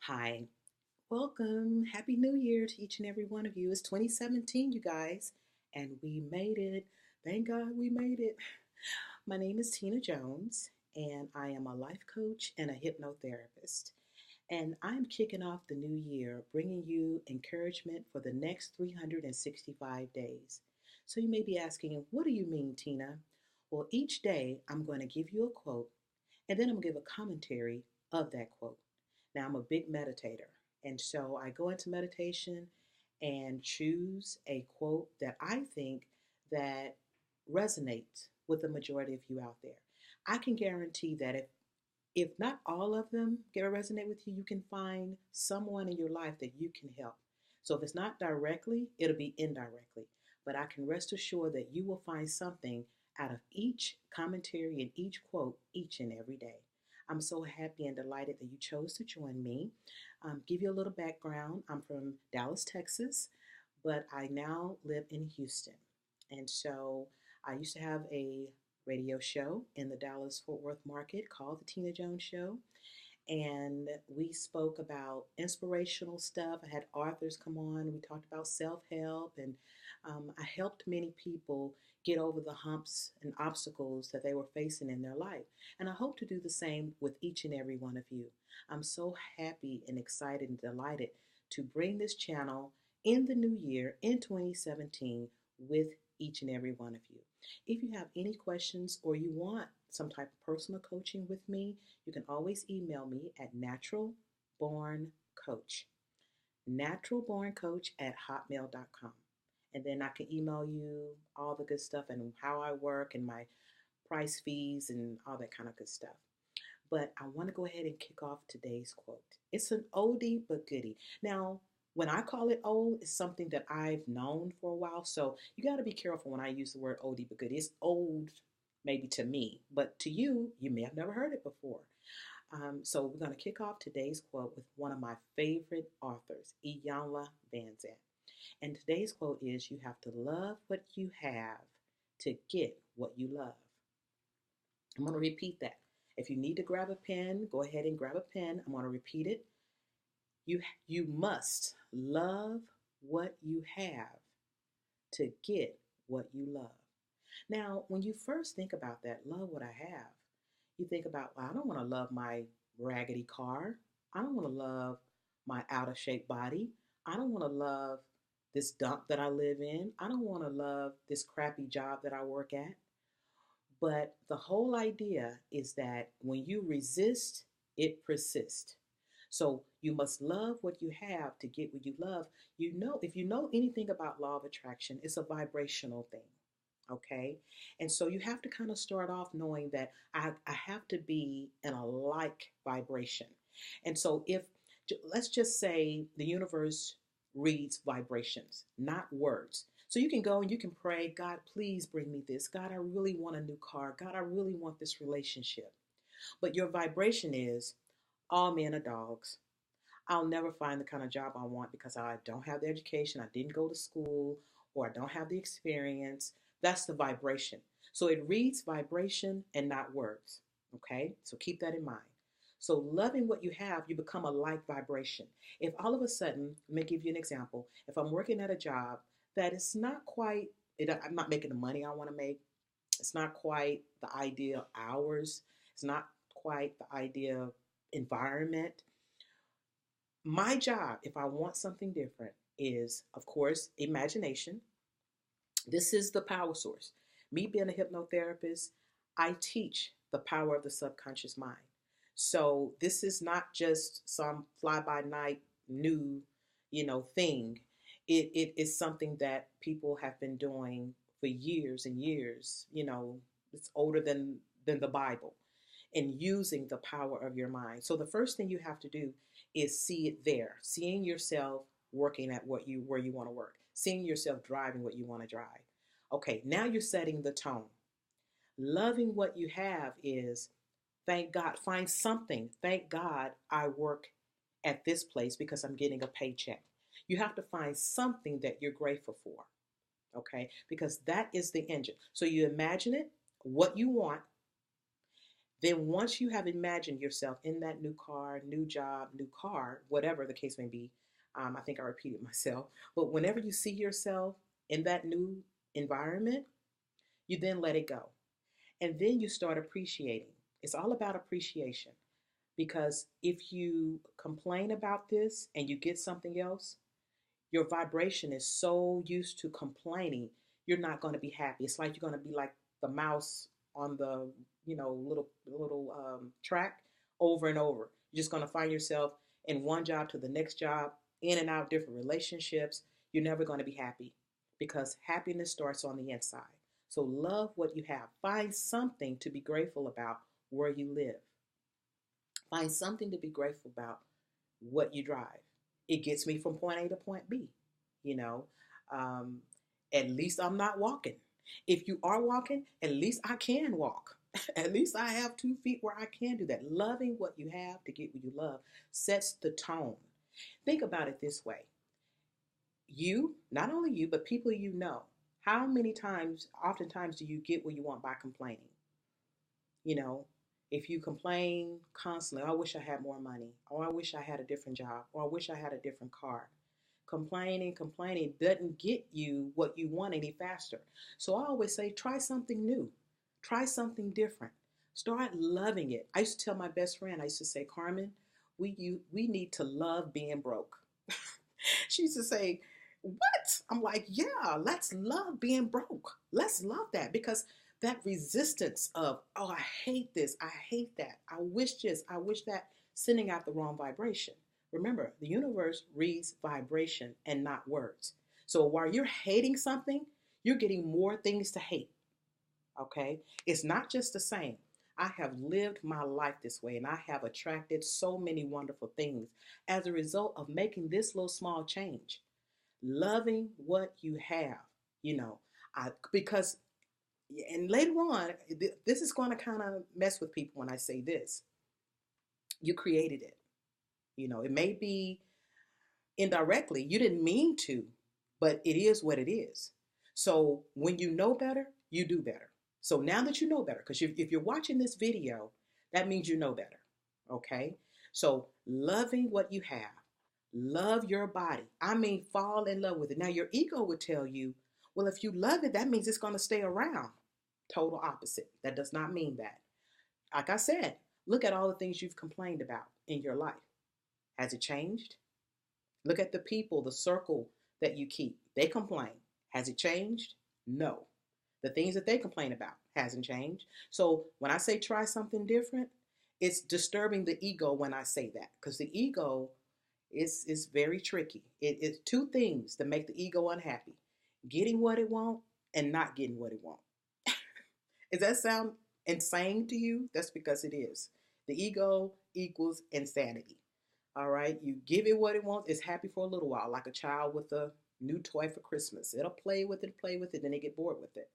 Hi, welcome. Happy New Year to each and every one of you. It's 2017, you guys, and we made it. Thank God we made it. My name is Teena Jones, and I am a life coach and a hypnotherapist. And I'm kicking off the new year bringing you encouragement for the next 365 days. So you may be asking, what do you mean, Teena? Well, each day I'm going to give you a quote, and then I'm going to give a commentary of that quote. Now, I'm a big meditator, and so I go into meditation and choose a quote that I think that resonates with the majority of you out there. I can guarantee that if not all of them get resonate with you, you can find someone in your life that you can help. So if it's not directly, it'll be indirectly. But I can rest assured that you will find something out of each commentary and each quote each and every day. I'm so happy and delighted that you chose to join me. Give you a little background. I'm from Dallas, Texas, but I now live in Houston. And so I used to have a radio show in the Dallas Fort Worth market called The Teena Jones Show. And we spoke about inspirational stuff. I had authors come on. We talked about self help, and I helped many people get over the humps and obstacles that they were facing in their life. And I hope to do the same with each and every one of you. I'm so happy and excited and delighted to bring this channel in the new year in 2017 with each and every one of you. If you have any questions or you want some type of personal coaching with me, you can always email me at naturalborncoach@hotmail.com. And then I can email you all the good stuff and how I work and my price fees and all that kind of good stuff. But I want to go ahead and kick off today's quote. It's an oldie but goodie. Now, when I call it old, it's something that I've known for a while. So you got to be careful when I use the word oldie but goodie. It's old maybe to me, but to you, you may have never heard it before. So we're going to kick off today's quote with one of my favorite authors, Iyanla Vanzant. And today's quote is, you have to love what you have to get what you love. I'm going to repeat that. If you need to grab a pen, go ahead and grab a pen. I'm going to repeat it. You must love what you have to get what you love. Now, when you first think about that, love what I have, you think about, well, I don't want to love my raggedy car. I don't want to love my out of shape body. I don't want to love this dump that I live in. I don't want to love this crappy job that I work at. But the whole idea is that when you resist, it persists. So you must love what you have to get what you love. If you know anything about law of attraction, it's a vibrational thing. Okay. And so you have to kind of start off knowing that I have to be in a like vibration. And so if, let's just say the universe reads vibrations, not words. So you can go and you can pray, God, please bring me this. God, I really want a new car. God, I really want this relationship. But your vibration is, all men are dogs. I'll never find the kind of job I want because I don't have the education, I didn't go to school, or I don't have the experience. That's the vibration. So it reads vibration and not words. Okay? So keep that in mind. So loving what you have, you become a like vibration. If all of a sudden, let me give you an example. If I'm working at a job that is not quite, I'm not making the money I want to make. It's not quite the ideal hours. It's not quite the ideal environment. My job, if I want something different, is, of course, imagination. This is the power source. Me being a hypnotherapist, I teach the power of the subconscious mind. So this is not just some fly by night new, thing. It is something that people have been doing for years and years. It's older than the Bible, and using the power of your mind. So the first thing you have to do is see it there, seeing yourself working at where you want to work, seeing yourself driving what you want to drive. Okay, now you're setting the tone. Loving what you have is, thank God, find something. Thank God I work at this place because I'm getting a paycheck. You have to find something that you're grateful for, okay? Because that is the engine. So you imagine it, what you want, Then once you have imagined yourself in that new car, new job, new car, whatever the case may be, I think I repeated myself, but whenever you see yourself in that new environment, you then let it go. And then you start appreciating. It's all about appreciation. Because if you complain about this and you get something else, your vibration is so used to complaining, you're not going to be happy. It's like you're going to be like the mouse on the, little track over and over. You're just going to find yourself in one job to the next job, in and out different relationships. You're never going to be happy because happiness starts on the inside. So love what you have. Find something to be grateful about where you live. Find something to be grateful about what you drive. It gets me from point A to point B. You know, um, at least I'm not walking. If you are walking, at least I can walk. At least I have 2 feet where I can do that. Loving what you have to get what you love sets the tone. Think about it this way: you, not only you, but people you know, how many times, oftentimes, do you get what you want by complaining? You know, if you complain constantly, "Oh, I wish I had more money," or "I wish I had a different job," or "I wish I had a different car." Complaining doesn't get you what you want any faster. So I always say, try something new, try something different, start loving it. I used to tell my best friend, I used to say, Carmen, we need to love being broke. She used to say, what? I'm like, yeah, let's love being broke. Let's love that because that resistance of, oh, I hate this, I hate that, I wish this, I wish that, sending out the wrong vibration. Remember, the universe reads vibration and not words. So while you're hating something, you're getting more things to hate. Okay? It's not just the same. I have lived my life this way and I have attracted so many wonderful things as a result of making this little small change. Loving what you have, you know, because, and later on, this is going to kind of mess with people when I say this. You created it. It may be indirectly, you didn't mean to, but it is what it is. So when you know better, you do better. So now that you know better, because if you're watching this video, that means you know better. Okay? So loving what you have, love your body. I mean, fall in love with it. Now, your ego would tell you, well, if you love it, that means it's going to stay around. Total opposite. That does not mean that. Like I said, look at all the things you've complained about in your life. Has it changed? Look at the people, the circle that you keep. They complain. Has it changed? No. The things that they complain about hasn't changed. So when I say try something different, it's disturbing the ego when I say that because the ego is very tricky. It's two things that make the ego unhappy: getting what it wants and not getting what it wants. Does that sound insane to you? That's because it is. The ego equals insanity. All right, you give it what it wants. It's happy for a little while, like a child with a new toy for Christmas. It'll play with it, then they get bored with it.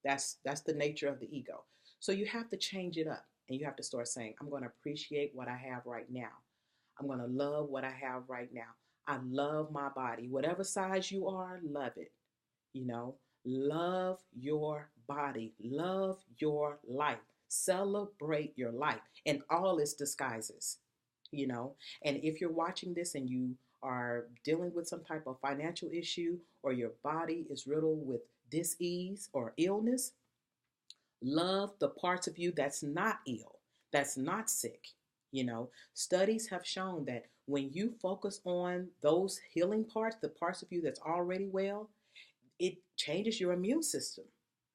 That's the nature of the ego. So you have to change it up, and you have to start saying, "I'm going to appreciate what I have right now. I'm going to love what I have right now. I love my body. Whatever size you are, love it. You know, love your body, love your life, celebrate your life in all its disguises, you know. And if you're watching this and you are dealing with some type of financial issue or your body is riddled with dis-ease or illness, love the parts of you that's not ill, that's not sick. Studies have shown that when you focus on those healing parts, the parts of you that's already well, it changes your immune system.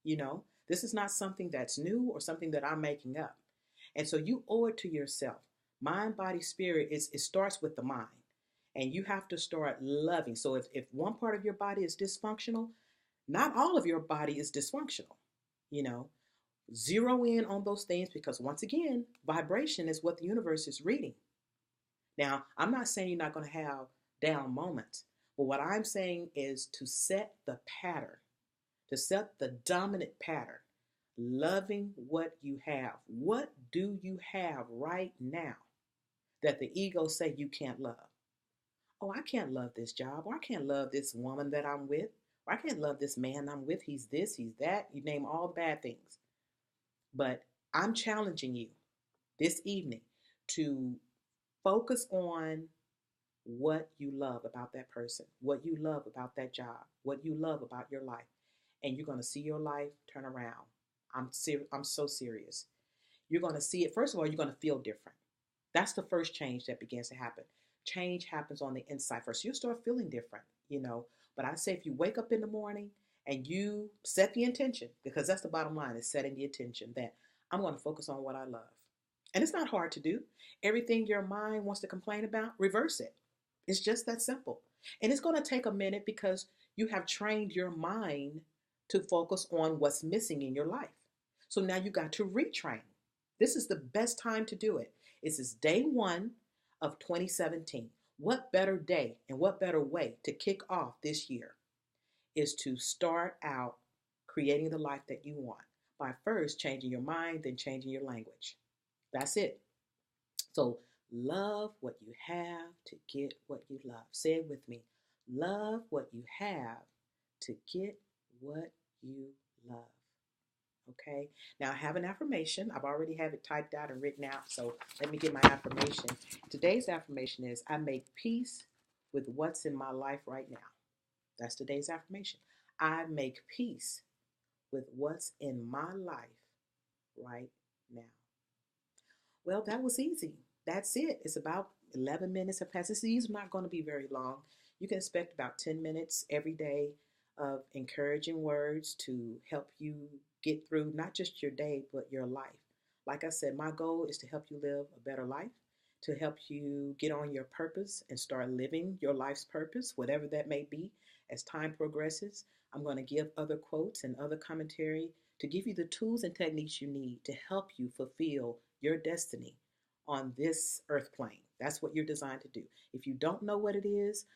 This is not something that's new or something that I'm making up. And so you owe it to yourself. Mind, body, spirit, it starts with the mind. And you have to start loving. So if one part of your body is dysfunctional, not all of your body is dysfunctional. You know, Zero in on those things because once again, vibration is what the universe is reading. Now, I'm not saying you're not going to have down moments, but what I'm saying is to set the pattern, to set the dominant pattern, loving what you have. What do you have right now that the ego say you can't love? Oh, I can't love this job, or I can't love this woman that I'm with, or I can't love this man I'm with. He's this, he's that. You name all the bad things. But I'm challenging you. this evening to focus on what you love about that person, what you love about that job, what you love about your life, and you're going to see your life turn around. I'm so serious. You're going to see it. First of all, you're going to feel different. That's the first change that begins to happen. Change happens on the inside first. You'll start feeling different. But I say if you wake up in the morning and you set the intention, because that's the bottom line, is setting the intention that I'm going to focus on what I love. And it's not hard to do. Everything your mind wants to complain about, reverse it. It's just that simple. And it's going to take a minute because you have trained your mind to focus on what's missing in your life. So now you got to retrain. This is the best time to do it. This is day one of 2017. What better day and what better way to kick off this year is to start out creating the life that you want by first changing your mind, then changing your language. That's it. So love what you have to get what you love. Say it with me. Love what you have to get what you love. Okay. Now I have an affirmation. I've already have it typed out and written out. So let me get my affirmation. Today's affirmation is I make peace with what's in my life right now. That's today's affirmation. I make peace with what's in my life right now. Well, that was easy. That's it. It's about 11 minutes have passed. These are not going to be very long. You can expect about 10 minutes every day of encouraging words to help you get through not just your day, but your life. Like I said, my goal is to help you live a better life, to help you get on your purpose and start living your life's purpose, whatever that may be. As time progresses, I'm going to give other quotes and other commentary to give you the tools and techniques you need to help you fulfill your destiny on this earth plane. That's what you're designed to do. If you don't know what it is,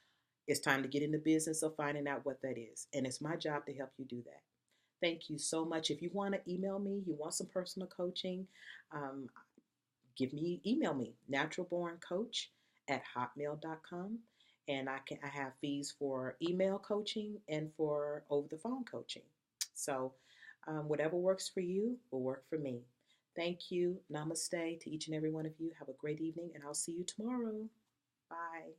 it's time to get in the business of finding out what that is. And it's my job to help you do that. Thank you so much. If you want to email me, you want some personal coaching, um, email me, naturalborncoach@hotmail.com. And I have fees for email coaching and for over the phone coaching. So whatever works for you will work for me. Thank you. Namaste to each and every one of you. Have a great evening, and I'll see you tomorrow. Bye.